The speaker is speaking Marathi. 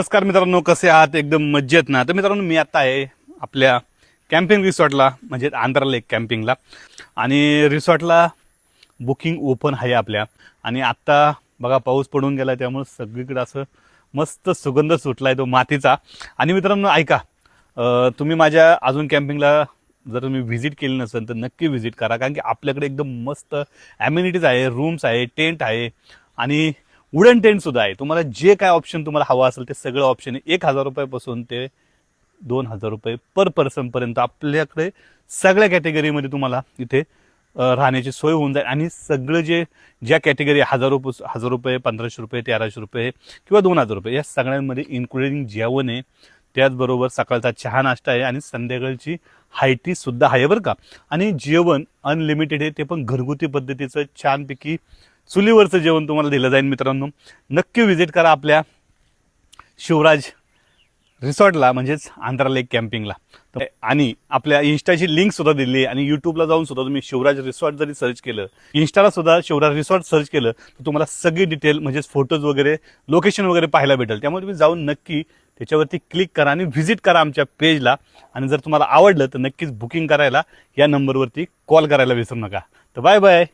नमस्कार मित्रांनो, कसे आहात? एकदम मज्जेत ना? तर मित्रांनो, मी आता आहे आपल्या कॅम्पिंग रिसॉर्टला, म्हणजे आंध्रा लेक कॅम्पिंगला. आणि रिसॉर्टला बुकिंग ओपन आहे आपल्या. आणि आत्ता बघा पाऊस पडून गेला, त्यामुळे सगळीकडे असं मस्त सुगंध सुटला आहे तो मातीचा. आणि मित्रांनो ऐका, तुम्ही माझ्या अजून कॅम्पिंगला जर तुम्ही व्हिजिट केली नसेल तर नक्की व्हिजिट करा, कारण की आपल्याकडे एकदम मस्त ॲम्युनिटीज आहे, रूम्स आहे, टेंट आहे आणि वुडन टेंटसुद्धा आहे. तुम्हाला जे काय ऑप्शन तुम्हाला हवं असेल ते सगळं ऑप्शन आहे. 1,000 रुपयापासून ते 2,000 रुपये पर पर्सनपर्यंत आपल्याकडे सगळ्या कॅटेगरीमध्ये तुम्हाला इथे राहण्याची सोय होऊन जाईल. आणि सगळं ज्या कॅटेगरी 1,000 रुपये, 1,500 रुपये, 1,300 रुपये किंवा 2,000 रुपये या सगळ्यांमध्ये इन्क्लुडिंग जेवण आहे, त्याचबरोबर सकाळचा चहा नाश्ता आहे आणि संध्याकाळची हायटी सुद्धा आहे बरं का. आणि जेवण अनलिमिटेड आहे, ते पण घरगुती पद्धतीचं छानपैकी चुलीवरचं जेवण तुम्हाला दिलं जाईल. मित्रांनो नक्की व्हिजिट करा आपल्या शिवराज रिसॉर्टला, म्हणजेच आंध्रा लेक कॅम्पिंगला. आणि आपल्या इन्स्टाची लिंक सुद्धा दिली आहे. आणि यूट्यूबला जाऊन सुद्धा तुम्ही शिवराज रिसॉर्ट जरी सर्च केलं, इन्स्टाला सुद्धा शिवराज रिसॉर्ट सर्च केलं, तर तुम्हाला सगळी डिटेल म्हणजेच फोटोज वगैरे, लोकेशन वगैरे पाहायला भेटेल. त्यामुळे तुम्ही जाऊन नक्की त्याच्यावरती क्लिक करा आणि व्हिजिट करा आमच्या पेजला. आणि जर तुम्हाला आवडलं तर नक्कीच बुकिंग करायला या नंबरवरती कॉल करायला विसरू नका. तर बाय बाय.